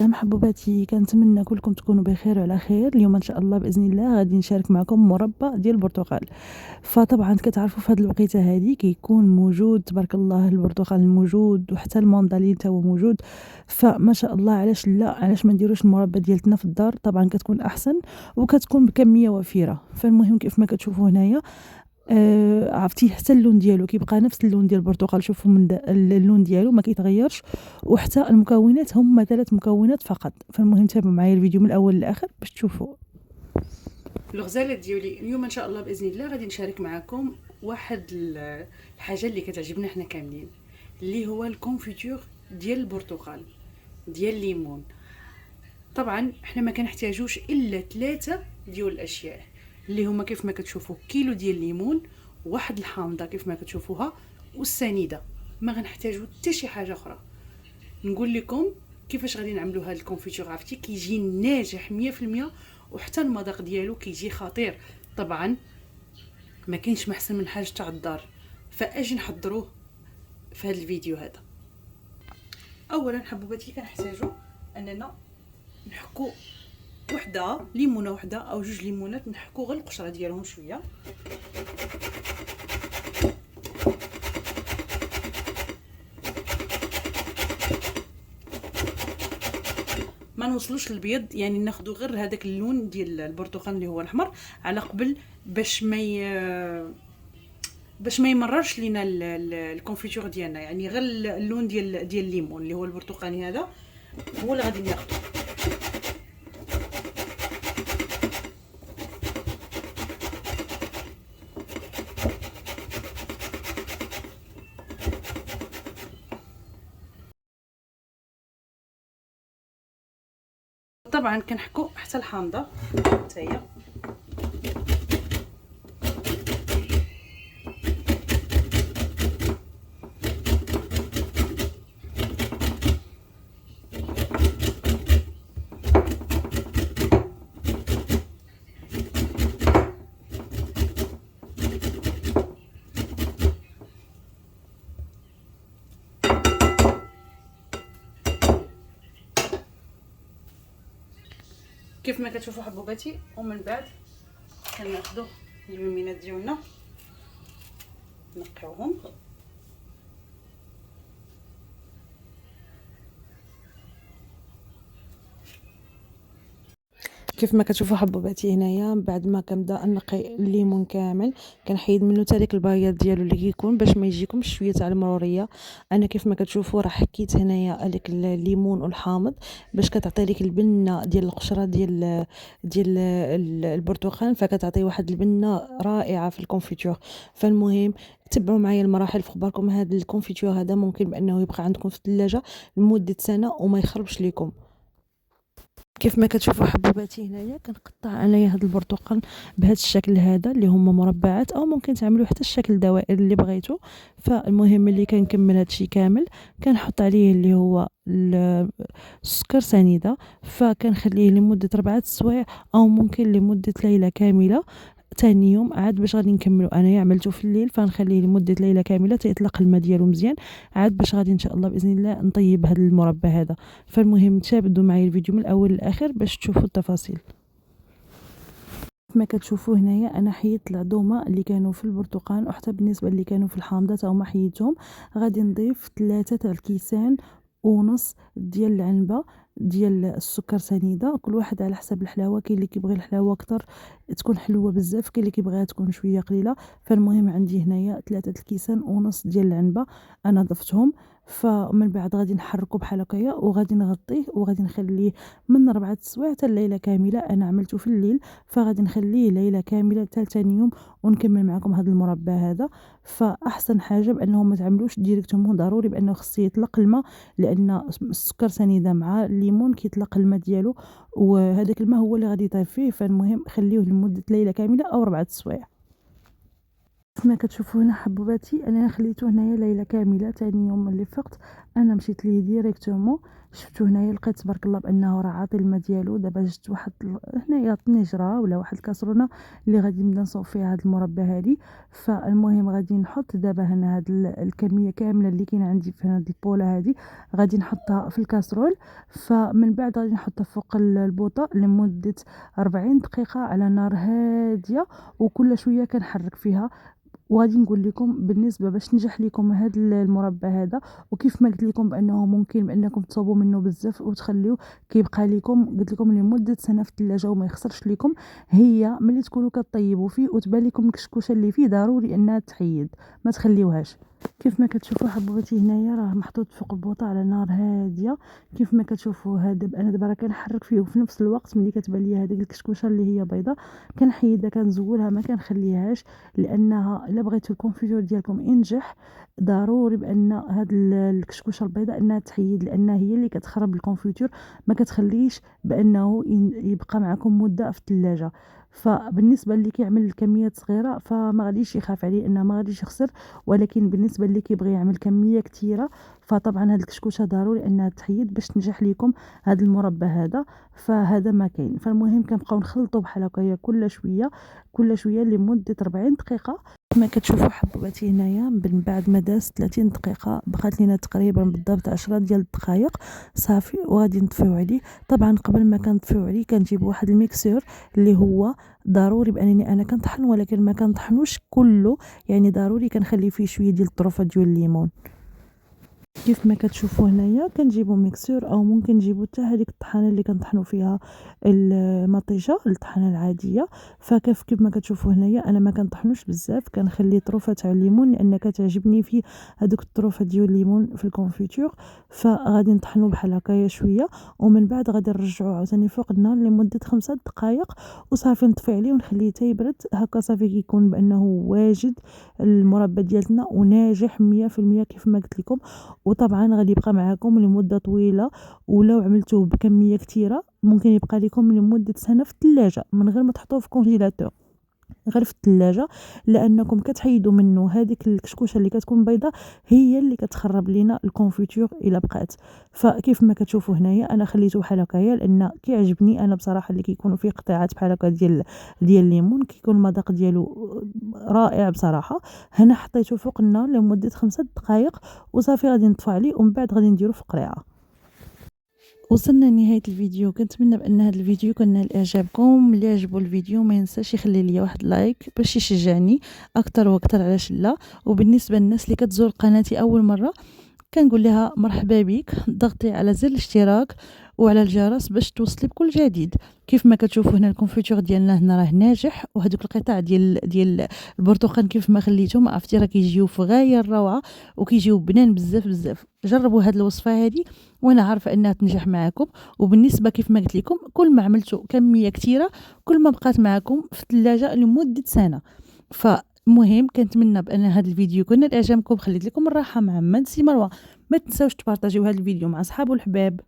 محبوباتي، كنتمنى كلكم تكونوا بخير وعلى خير. اليوم ان شاء الله باذن الله غادي نشارك معكم مربى ديال البرتقال. فطبعا كتعرفوا في هذه الوقيته هذه كيكون موجود تبارك الله البرتقال موجود، وحتى الموندالين تا هو موجود. فما شاء الله، علاش لا، علاش ما نديروش المربى ديالتنا في الدار؟ طبعا كتكون احسن وكتكون بكميه وفيره. فالمهم كيف ما كتشوفوا هنايا، عرفتي حتى اللون ديالو كيبقى نفس اللون ديال البرتقال. شوفوا من اللون ديالو ما كيتغيرش، وحتى المكونات هما 3 مكونات فقط. فالمهم تابعوا معايا الفيديو من الاول للاخر باش تشوفوا. الغزاله ديالي اليوم ان شاء الله باذن الله غادي نشارك معكم واحد الحاجه اللي كتعجبنا حنا كاملين، اللي هو الكونفيتور ديال البرتقال ديال الليمون. طبعا حنا ما كنحتاجوش الا 3 ديال الاشياء اللي هما كيف ما كتشوفوا كيلو ديال الليمون، واحد الحامضه كيف ما كتشوفوها، والسنيده. ما غنحتاجو حتى شي حاجه اخرى. نقول لكم كيفاش غادي نعملوا هذا الكونفيتور. عرفتي كيجي ناجح 100%، وحتى المذاق ديالو كيجي خطير. طبعا ما كاينش محسن من حاجه تاع الدار، فاجي نحضروه في هذا الفيديو هذا. اولا حبوباتي كنحتاجو اننا نحكو وحده ليمونه وحده او 2 ليمونات، نحكو غير القشره ديالهم شويه. ما نوصلوش للبيض، يعني ناخذ غير هذاك اللون ديال البرتقال اللي هو الاحمر على قبل، باش ما يمررش لينا الكونفيتور ديالنا. يعني غير اللون ديال الليمون اللي هو البرتقالي هذا هو اللي غادي ناخذه. طبعا كنحكو حتى الحامضه حتى هي. كيف ما كتشوفوا حبوباتي، ومن بعد كناخذوا اليومينات ديالنا نقيوهم. كيف ما كتشوفوا حبوباتي هنايا، بعد ما كنبدا نقي الليمون كامل كنحيد منه حتى ديك البياض ديالو اللي كيكون، باش ما يجيكمش شويه تاع المروريه. انا كيف ما كتشوفوا راه حكيت هنايا هذاك الليمون والحامض باش كتعطي لك البنه ديال القشره ديال البرتقال، فكتعطي واحد البنه رائعه في الكونفيتور. فالمهم تبعوا معايا المراحل في خباركم. هذا الكونفيتور هذا ممكن بانه يبقى عندكم في الثلاجه لمده سنه وما يخربش لكم. كيف ما كتشوفوا حبوباتي هنايا كنقطع انايا هذا البرتقال بهذا الشكل هذا اللي هما مربعات، او ممكن تعملوا حتى الشكل الدوائر اللي بغيتو. فالمهم اللي كنكمل هادشي كامل كنحط عليه اللي هو السكر سنيده، فكنخليه لمده 4 سوايع او ممكن لمده ليله كامله. تاني يوم عاد باش غادي نكملو، انايا عملته في الليل فنخليه لمده ليله كامله تيطلق الماء ديالو مزيان، عاد باش غادي ان شاء الله باذن الله نطيب هذا المربى هذا. فالمهم تشاهدوا معايا الفيديو من الاول للاخر باش تشوفوا التفاصيل. كما كتشوفوا هنايا انا حيدت العظومه اللي كانوا في البرتقال، وحتى بالنسبه اللي كانوا في الحامضه تا هما حيدتهم. غادي نضيف 3 تاع الكيسان ونص ديال العنبه ديال السكر سنيده، كل واحد على حسب الحلاوه. كاين اللي كيبغي الحلاوه اكثر تكون حلوه بزاف، كاين اللي كيبغيها تكون شويه قليله. فالمهم عندي هنايا 3 الكيسان ونص ديال العنبه انا ضفتهم. فمن بعد غادي نحركه بحال هكايا وغادي نغطيه وغادي نخليه من 4 سوايع حتى الليله كامله. انا عملته في الليل فغادي نخليه ليله كامله حتى ثاني يوم ونكمل معكم هذا المربى هذا. فاحسن حاجه بانه ما تعملوش ديريكتومون، ضروري بانه خص يطلق الماء، لان السكر سنيده مع الليمون كيطلق الماء ديالو، وهذاك الماء هو اللي غادي يطيب فيه. فالمهم خليوه لمده ليله كامله او 4 سوايع. كما كتشوفوا هنا حبوباتي انا خليته هنايا ليله كامله. ثاني يوم اللي فقت انا مشيت ليه ديريكتومون، شفتو هنايا لقيت تبارك الله بانه راه عاطي الماء ديالو. دابا جبت واحد هنايا طنجره ولا واحد الكاسرونه اللي غادي نبدا نصوب فيها هاد المربى هادي. فالمهم غادي نحط دابا هنا هاد الكميه كامله اللي كاينه عندي في هاد البوله هادي، غادي نحطها في الكاسرول. فمن بعد غادي نحطها فوق البوطه لمده 40 دقيقه على نار هاديه، وكل شويه كنحرك فيها. وغادي نقول لكم بالنسبه باش نجح لكم هذا المربى هذا، وكيف ما قلت لكم بانه ممكن بانكم تصوبوا منه بزاف وتخليوه كيبقى لكم، قلت لكم لمده سنه في الثلاجه وما يخسرش لكم. هي ملي تكونوا كطيبوا فيه وتبان لكم الكشكوشه اللي فيه ضروري انها تحيد، ما تخليوهاش. كيف ما كتشوفوا حبوباتي هنايا راه محطوط فوق البوطه على نار هاديه. كيف ما كتشوفوا هذا انا دابا راه كنحرك فيه، وفي نفس الوقت ملي كتبان لي هذيك الكشكوشه اللي هي بيضه كنحيدها كنزولها ما كنخليهاش، لانها الا بغيتو الكونفيتور ديالكم ينجح ضروري بان هاد الكشكوشه البيضاء انها تحيد، لانها هي اللي كتخرب الكونفيتور، ما كتخليش بانه يبقى معكم مده في الثلاجه. فبالنسبه اللي كيعمل كميات صغيره فما غاديش يخاف عليه انه ما غاديش يخسر، ولكن بالنسبه اللي كيبغي يعمل كميه كثيره فطبعا هاد الكشكوشه ضروري انها تحيد باش تنجح لكم هاد المربى هذا. فهذا ما كاين. فالمهم كنبقاو نخلطوا بحال هكايا كل شويه لمده 40 دقيقه. كما كتشوفوا حبوباتي هنايا من بعد ما دازت 30 دقيقه بقات لينا تقريبا بالضبط 10 ديال الدقائق صافي، وغادي نطفيو عليه. طبعا قبل ما كنطفيو عليه كنجيب واحد الميكسور اللي هو ضروري بانني انا كنطحن، ولكن ما كنطحنوش كله، يعني ضروري كنخلي فيه شويه ديال الطروفه ديال الليمون. كيف ما كتشوفوا هنايا كنجيبوا ميكسور، او ممكن نجيبوا حتى هذيك الطحانه اللي كنطحنوا فيها المطيشه، الطحانه العاديه. كيف ما كتشوفوا هنايا انا ما كنطحنوش بزاف، كنخلي طروفه تاع الليمون لان كتعجبني فيه هذوك الطروفه ديال الليمون في الكونفيتور. فغادي نطحنوا بحال هكايا شويه، ومن بعد غادي نرجعوه عاوتاني فوق النار لمده 5 دقائق وصافي نطفي عليه ونخليه حتى يبرد. هكا صافي كيكون بانه واجد المربى ديالنا وناجح 100% كيف ما قلت لكم. وطبعا غادي يبقى معكم لمده طويله، ولو عملتوه بكميه كثيره ممكن يبقى لكم لمده سنه في الثلاجه من غير ما تحطوه في كونجيلاتور، غير في الثلاجه، لانكم كتحيدوا منه هذيك الكشكوشه اللي كتكون بيضاء هي اللي كتخرب لينا الكونفيتور الا بقات. فكيف ما كتشوفوا هنايا انا خليته بحال هكايا لان كيعجبني انا بصراحه اللي كيكونوا فيه قطعات بحال هكا ديال الليمون، كيكون المذاق ديالو رائع بصراحه. هنا حطيته فوق النار لمده 5 دقائق وصافي غادي نطفي عليه، ومن بعد غادي نديرو في قريعه. وصلنا لنهايه الفيديو، كنتمنى بان هذا الفيديو كان نال اعجابكم. اللي عجبو الفيديو ما ينساش يخلي لي واحد لايك باش يشجعني اكثر واكثر، علاش لا. وبالنسبه للناس اللي كتزور قناتي اول مره كنقول لها مرحبا بك، ضغطي على زر الاشتراك وعلى الجرس باش توصلي بكل جديد. كيف ما كتشوفوا هنا الكونفيتور ديالنا هنا راه ناجح، وهذوك القطع ديال البرتقال كيف ما خليتهم عرفتي راه كيجيو في غايه الروعه وكيجيو بنان بزاف بزاف. جربوا هذه الوصفه هذه وانا عارفه انها تنجح معكم. وبالنسبه كيف ما قلت لكم كل ما عملتوا كميه كثيره كل ما بقات معكم في الثلاجه لمده سنه. فمهم كنتمنى بان هذا الفيديو يكون نال اعجابكم. خليت لكم الراحه مع سي مروه. ما تنساوش تبارطاجيو هذا الفيديو مع اصحاب والحباب.